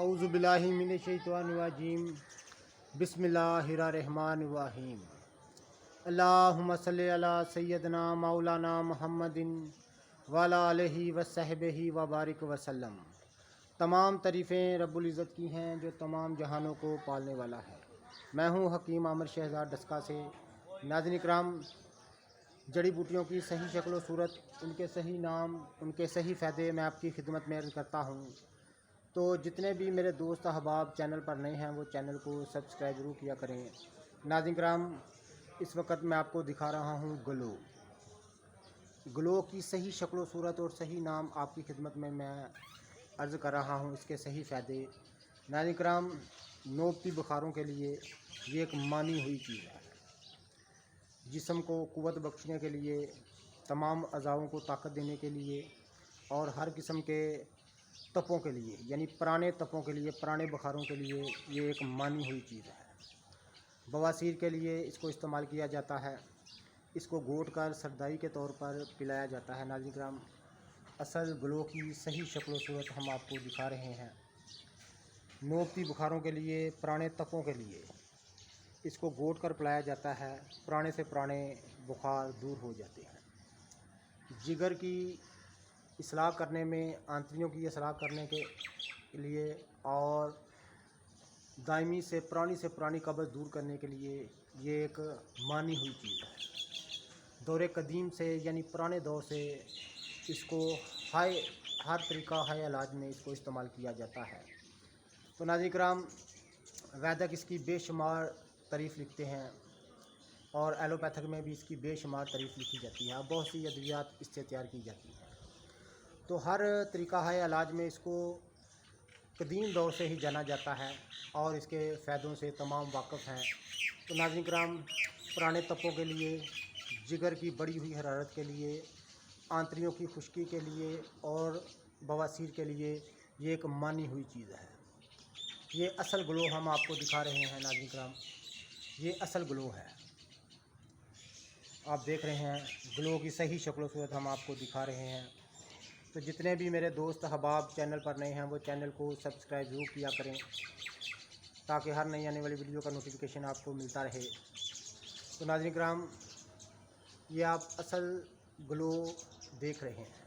अऊज़ु बिल्लाहि मिनश्शैतानिर्रजीम बिस्मिल्लाहिर्रहमानिर्रहीम। अल्लाहुम्मा सल्लि अला सय्यदना मौलाना मुहम्मदिन वाला आलिहि वसहबिहि व बारिक वसल्लम। तमाम तारीफ़ें रब्बुल इज़्ज़त की हैं जो तमाम जहानों को पालने वाला है। मैं हूँ हकीम आमिर शहज़ाद डस्का से। नाज़रीन इकराम, जड़ी बूटियों की सही शक्ल व सूरत, उनके सही नाम, उनके सही फ़ायदे मैं आपकी खिदमत में अर्ज़ करता हूँ। तो जितने भी मेरे दोस्त अहबाब चैनल पर नए हैं वो चैनल को सब्सक्राइब ज़रूर किया करें। नाज़रीन इकराम, इस वक्त मैं आपको दिखा रहा हूँ ग्लो की सही शक्ल व सूरत और सही नाम आपकी खिदमत में मैं अर्ज़ कर रहा हूँ, इसके सही फ़ायदे। नाज़रीन इकराम, नोबती बुखारों के लिए ये एक मानी हुई चीज़ है। जिस्म को क़ुव्वत बख्शने के लिए, तमाम अज़ाओं को ताकत देने के लिए और हर किस्म के तपों के लिए, यानी पुराने तपों के लिए, पुराने बुखारों के लिए ये एक मानी हुई चीज़ है। बवासीर के लिए इसको इस्तेमाल किया जाता है। इसको घोट कर सरदाई के तौर पर पिलाया जाता है। नाज़रीन किराम, असल ग्लो की सही शक्ल व सूरत हम आपको दिखा रहे हैं। नोबती बुखारों के लिए, पुराने तपों के लिए इसको घोट कर पिलाया जाता है। पुराने से पुराने बुखार दूर हो जाते हैं। जिगर की इस्लाह करने में, आंतड़ियों की इस्लाह करने के लिए और दायमी से पुरानी कब्ज़ दूर करने के लिए ये एक मानी हुई चीज़ है। दौरे कदीम से, यानी पुराने दौर से इसको हर तरीक़ा हाय इलाज में इसको इस्तेमाल किया जाता है। तो नाज़रीन किराम, वैद्य इसकी बेशुमार तारीफ़ लिखते हैं और एलोपैथिक में भी इसकी बेशुमार तारीफ़ लिखी जाती है। अब बहुत सी अद्वियात इससे तैयार की जाती हैं। तो हर तरीक़ा है इलाज में इसको कदीम दौर से ही जाना जाता है और इसके फ़ायदों से तमाम वाक़फ़ हैं। तो नाज़रीन किराम, पुराने तपों के लिए, जिगर की बढ़ी हुई हरारत के लिए, आंतड़ियों की खुश्की के लिए और बवासीर के लिए ये एक मानी हुई चीज़ है। ये असल ग्लो हम आपको दिखा रहे हैं। नाज़रीन किराम, ये असल ग्लो है। आप देख रहे हैं ग्लो की सही शक्ल व सूरत हम आपको दिखा रहे हैं। तो जितने भी मेरे दोस्त अहबाब चैनल पर नए हैं वो चैनल को सब्सक्राइब ज़रूर किया करें ताकि हर नई आने वाली वीडियो का नोटिफिकेशन आपको मिलता रहे। तो नाज़रीन किराम, ये आप असल ग्लो देख रहे हैं।